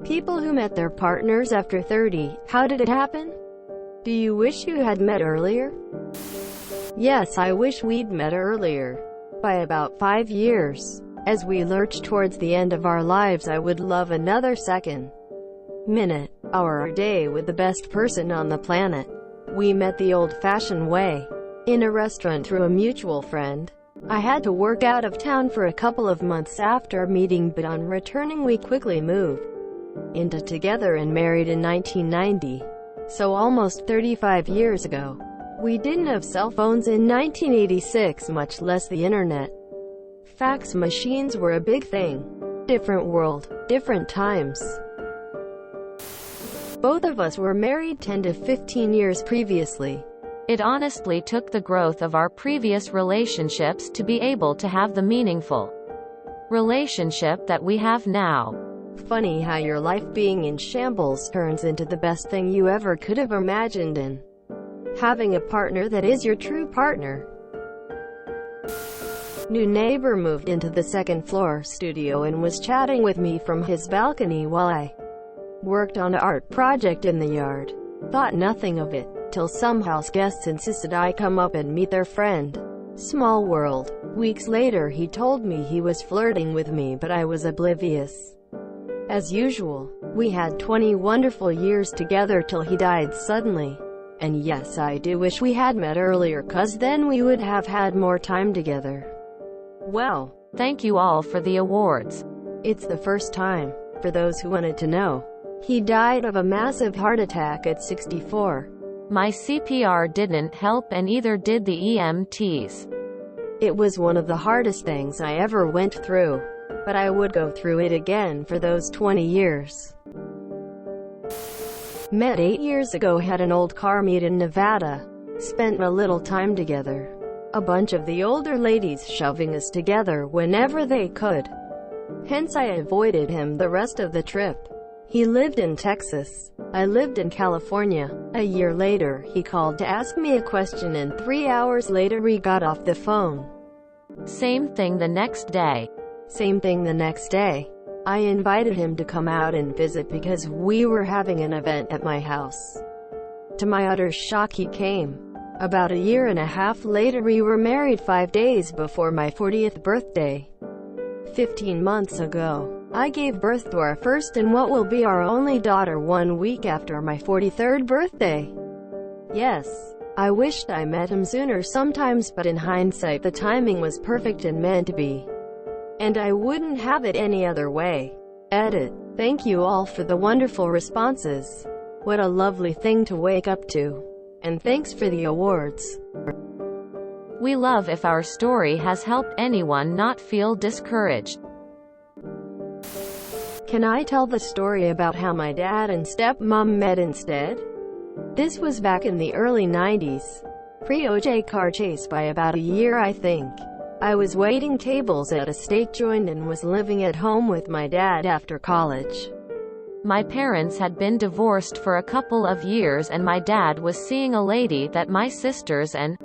People who met their partners after 30. How did it happen? Do you wish you had met earlier? Yes, I wish we'd met earlier. By about 5 years. As we lurch towards the end of our lives, I would love another second, minute, hour, or day with the best person on the planet. We met the old-fashioned way. In a restaurant through a mutual friend. I had to work out of town for a couple of months after meeting, but on returning we quickly moved into together and married in 1990. So almost 35 years ago. We didn't have cell phones in 1986, much less the internet. Fax machines were a big thing. Different world, different times. Both of us were married 10 to 15 years previously. It honestly took the growth of our previous relationships to be able to have the meaningful relationship that we have now. Funny how your life being in shambles turns into the best thing you ever could have imagined, and having a partner that is your true partner. New neighbor moved into the second-floor studio and was chatting with me from his balcony while I worked on an art project in the yard. Thought nothing of it, till some house guests insisted I come up and meet their friend. Small world. Weeks later he told me he was flirting with me, but I was oblivious. As usual, we had 20 wonderful years together till he died suddenly. And yes, I do wish we had met earlier, 'cause then we would have had more time together. Well, thank you all for the awards. It's the first time, for those who wanted to know. He died of a massive heart attack at 64. My CPR didn't help, and either did the EMTs. It was one of the hardest things I ever went through. But I would go through it again for those 20 years. Met 8 years ago, had an old car meet in Nevada. Spent a little time together. A bunch of the older ladies shoving us together whenever they could. Hence I avoided him the rest of the trip. He lived in Texas. I lived in California. A year later, he called to ask me a question, and 3 hours later we got off the phone. Same thing the next day. Same thing the next day. I invited him to come out and visit because we were having an event at my house. To my utter shock, he came. About a year and a half later, we were married 5 days before my 40th birthday. 15 months ago, I gave birth to our first and what will be our only daughter 1 week after my 43rd birthday. Yes, I wished I met him sooner sometimes, but in hindsight the timing was perfect and meant to be. And I wouldn't have it any other way. Edit. Thank you all for the wonderful responses. What a lovely thing to wake up to. And thanks for the awards. We love if our story has helped anyone not feel discouraged. Can I tell the story about how my dad and stepmom met instead? This was back in the early 90s. Pre-OJ car chase by about a year, I think. I was waiting tables at a steak joint and was living at home with my dad after college. My parents had been divorced for a couple of years, and my dad was seeing a lady that my sisters and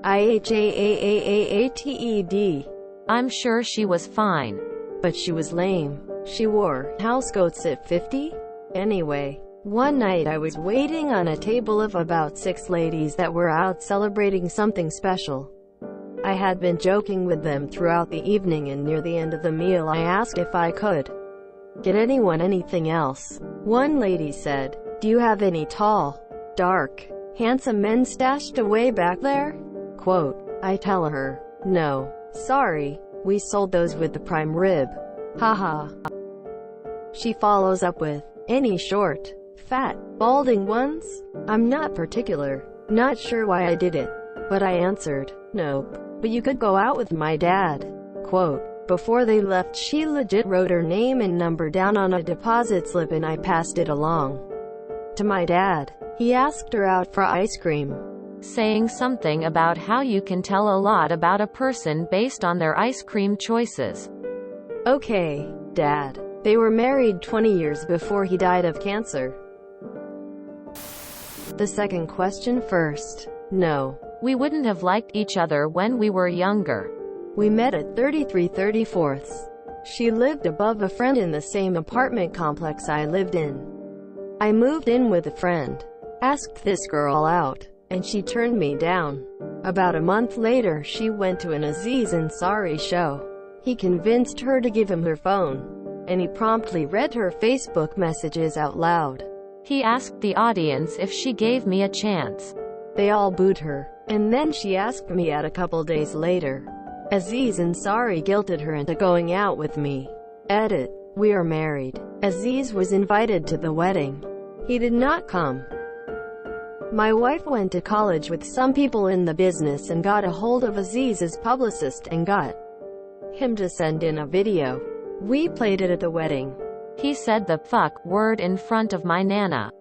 IHAAAAATED. I'm sure she was fine. But she was lame. She wore housecoats at 50? Anyway, one night I was waiting on a table of about 6 ladies that were out celebrating something special. I had been joking with them throughout the evening, and near the end of the meal I asked if I could get anyone anything else. One lady said, "Do you have any tall, dark, handsome men stashed away back there?" Quote. I tell her, "No, sorry, we sold those with the prime rib. Haha." She follows up with, "Any short, fat, balding ones?" I'm not particular. Not sure why I did it. But I answered, "Nope. But you could go out with my dad." Quote. Before they left, she legit wrote her name and number down on a deposit slip, and I passed it along to my dad. He asked her out for ice cream, saying something about how you can tell a lot about a person based on their ice cream choices. Okay, Dad. They were married 20 years before he died of cancer. The second question first. No. We wouldn't have liked each other when we were younger. We met at 33 34ths. She lived above a friend in the same apartment complex I lived in. I moved in with a friend, asked this girl out, and she turned me down. About a month later, she went to an Aziz Ansari show. He convinced her to give him her phone, and he promptly read her Facebook messages out loud. He asked the audience if she gave me a chance. They all booed her, and then she asked me out a couple days later. Aziz Ansari guilted her into going out with me. Edit. We are married. Aziz was invited to the wedding. He did not come. My wife went to college with some people in the business and got a hold of Aziz's publicist and got him to send in a video. We played it at the wedding. He said the fuck word in front of my nana.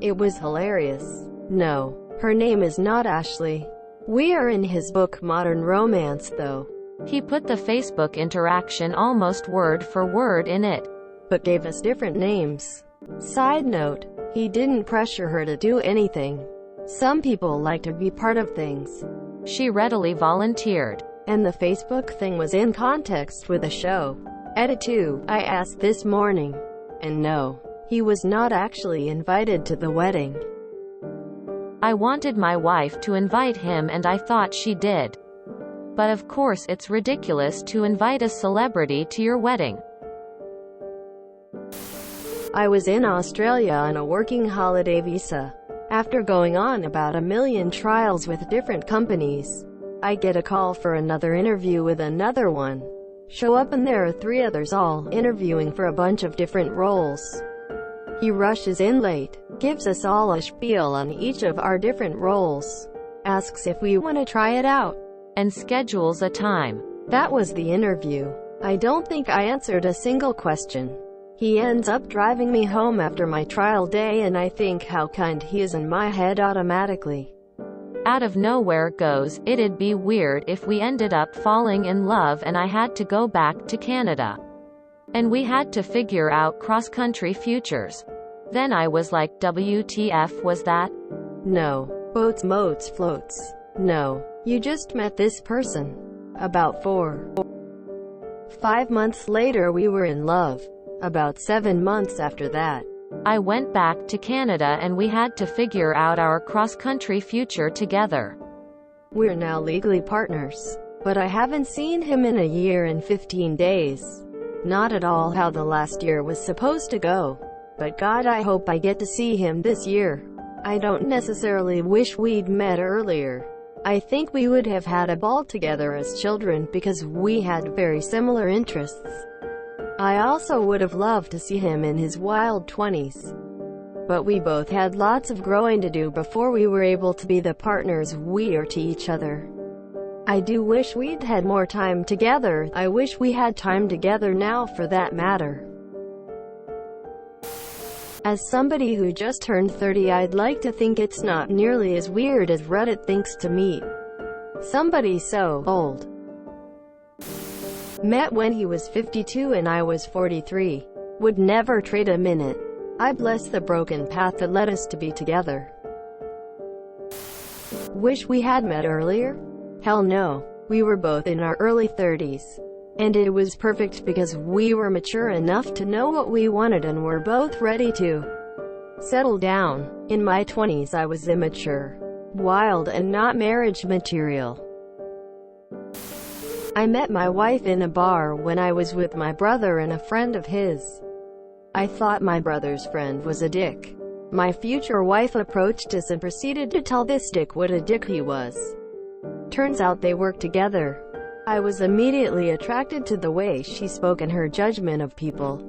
It was hilarious. No, her name is not Ashley. We are in his book Modern Romance though. He put the Facebook interaction almost word for word in it, but gave us different names. Side note, he didn't pressure her to do anything. Some people like to be part of things. She readily volunteered. And the Facebook thing was in context with the show. Edit 2. I asked this morning. And no, he was not actually invited to the wedding. I wanted my wife to invite him and I thought she did. But of course it's ridiculous to invite a celebrity to your wedding. I was in Australia on a working holiday visa. After going on about 1 million trials with different companies, I get a call for another interview with another one. Show up and there are 3 others all interviewing for a bunch of different roles. He rushes in late, gives us all a spiel on each of our different roles, asks if we want to try it out, and schedules a time. That was the interview. I don't think I answered a single question. He ends up driving me home after my trial day and I think how kind he is in my head automatically. Out of nowhere goes, it'd be weird if we ended up falling in love and I had to go back to Canada. And we had to figure out cross-country futures. Then I was like, WTF was that? No. Boats, moats, floats. No. You just met this person. About 5 months later we were in love. About 7 months after that, I went back to Canada and we had to figure out our cross-country future together. We're now legally partners. But I haven't seen him in a year and 15 days. Not at all how the last year was supposed to go. But God, I hope I get to see him this year. I don't necessarily wish we'd met earlier. I think we would have had a ball together as children because we had very similar interests. I also would have loved to see him in his wild 20s. But we both had lots of growing to do before we were able to be the partners we are to each other. I do wish we'd had more time together. I wish we had time together now for that matter. As somebody who just turned 30, I'd like to think it's not nearly as weird as Reddit thinks to meet somebody so old. Met when he was 52 and I was 43. Would never trade a minute. I bless the broken path that led us to be together. Wish we had met earlier? Hell no. We were both in our early 30s. And it was perfect because we were mature enough to know what we wanted and were both ready to settle down. In my 20s I was immature, wild and not marriage material. I met my wife in a bar when I was with my brother and a friend of his. I thought my brother's friend was a dick. My future wife approached us and proceeded to tell this dick what a dick he was. Turns out they worked together. I was immediately attracted to the way she spoke and her judgment of people.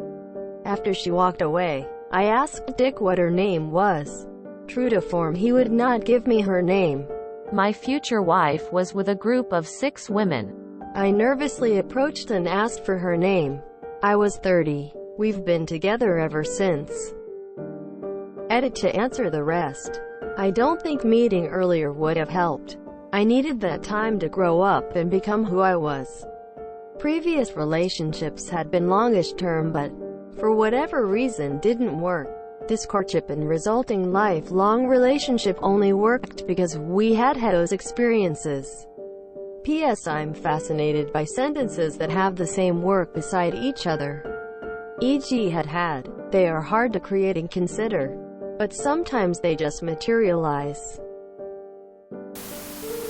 After she walked away, I asked Dick what her name was. True to form, he would not give me her name. My future wife was with a group of 6 women. I nervously approached and asked for her name. I was 30. We've been together ever since. Edit to answer the rest. I don't think meeting earlier would have helped. I needed that time to grow up and become who I was. Previous relationships had been longish term but, for whatever reason, didn't work. This courtship and resulting lifelong relationship only worked because we had those experiences. P.S. I'm fascinated by sentences that have the same work beside each other. E.g. had. They are hard to create and consider, but sometimes they just materialize.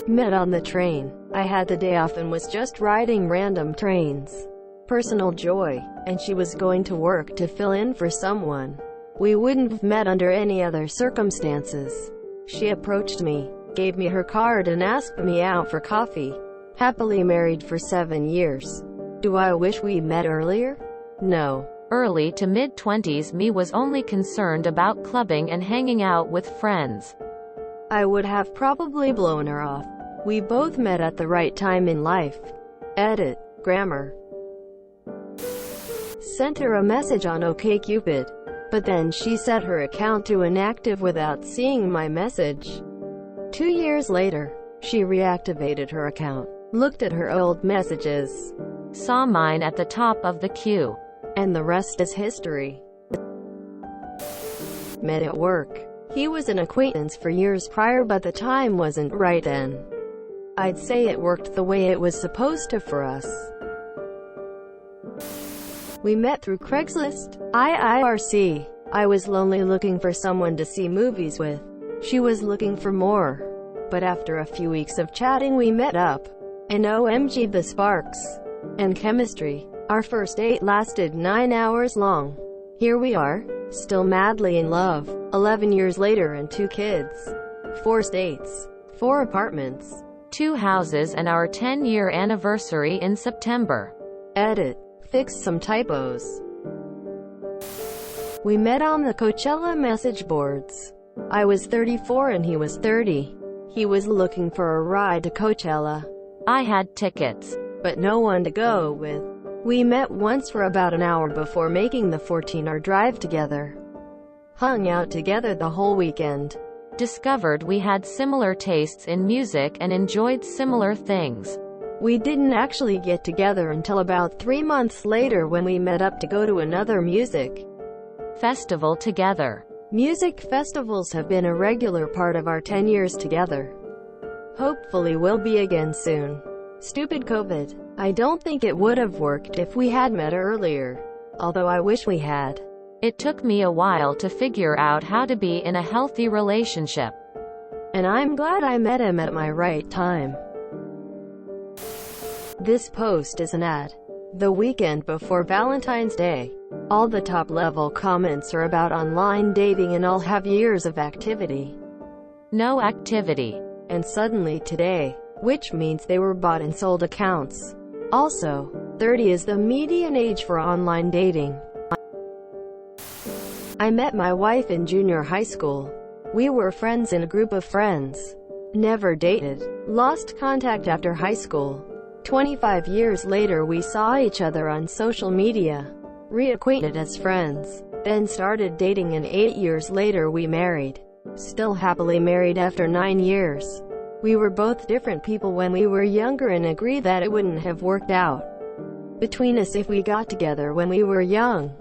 Met on the train. I had the day off and was just riding random trains. Personal joy. And she was going to work to fill in for someone. We wouldn't have met under any other circumstances. She approached me, gave me her card and asked me out for coffee. Happily married for 7 years. Do I wish we met earlier? No. Early to mid-20s me was only concerned about clubbing and hanging out with friends. I would have probably blown her off. We both met at the right time in life. Edit. Grammar. Sent her a message on OkCupid, but then she set her account to inactive without seeing my message. 2 years later, she reactivated her account, looked at her old messages, saw mine at the top of the queue, and the rest is history. Met at work. He was an acquaintance for years prior, but the time wasn't right then. I'd say it worked the way it was supposed to for us. We met through Craigslist, IRC. I was lonely looking for someone to see movies with. She was looking for more. But after a few weeks of chatting we met up. And OMG, the sparks and chemistry. Our first date lasted 9 hours long. Here we are, still madly in love, 11 years later, and 2 kids. 4 states, 4 apartments, 2 houses, and our 10-year anniversary in September. Edit. Fix some typos. We met on the Coachella message boards. I was 34 and he was 30. He was looking for a ride to Coachella. I had tickets, but no one to go with. We met once for about an hour before making the 14-hour drive together. Hung out together the whole weekend. Discovered we had similar tastes in music and enjoyed similar things. We didn't actually get together until about 3 months later when we met up to go to another music festival together. Music festivals have been a regular part of our 10 years together. Hopefully we'll be again soon. Stupid COVID. I don't think it would have worked if we had met earlier, although I wish we had. It took me a while to figure out how to be in a healthy relationship. And I'm glad I met him at my right time. This post is an ad. The weekend before Valentine's Day. All the top-level comments are about online dating and all have years of activity. No activity. And suddenly today, which means they were bought and sold accounts. Also, 30 is the median age for online dating. I met my wife in junior high school. We were friends in a group of friends. Never dated. Lost contact after high school. 25 years later we saw each other on social media. Reacquainted as friends. Then started dating and 8 years later we married. Still happily married after 9 years. We were both different people when we were younger and agree that it wouldn't have worked out between us if we got together when we were young.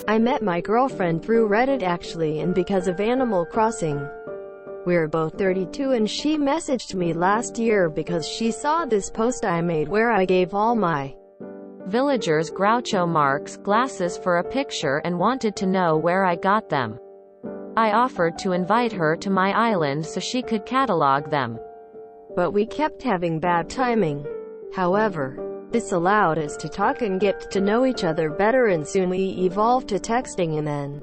I met my girlfriend through Reddit actually, and because of Animal Crossing. We're both 32 and she messaged me last year because she saw this post I made where I gave all my villagers Groucho Marx glasses for a picture and wanted to know where I got them. I offered to invite her to my island so she could catalog them. But we kept having bad timing. However, this allowed us to talk and get to know each other better, and soon we evolved to texting and then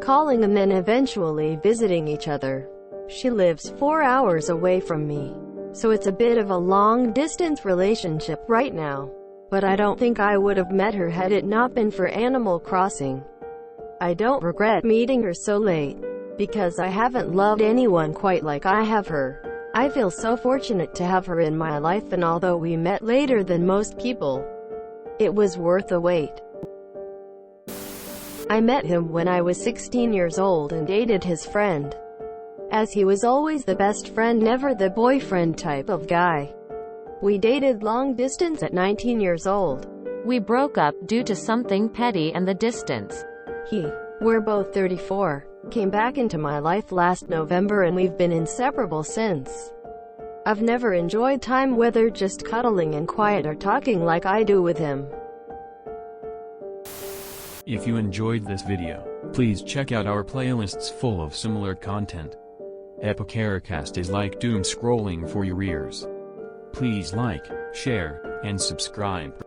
calling and then eventually visiting each other. She lives 4 hours away from me, so it's a bit of a long-distance relationship right now. But I don't think I would have met her had it not been for Animal Crossing. I don't regret meeting her so late, because I haven't loved anyone quite like I have her. I feel so fortunate to have her in my life, and although we met later than most people, it was worth the wait. I met him when I was 16 years old and dated his friend, as he was always the best friend, never the boyfriend type of guy. We dated long distance at 19 years old. We broke up due to something petty and the distance. We're both 34, came back into my life last November and we've been inseparable since. I've never enjoyed time whether just cuddling and quiet or talking like I do with him. If you enjoyed this video, please check out our playlists full of similar content. Epicaricast is like doom scrolling for your ears. Please like, share, and subscribe.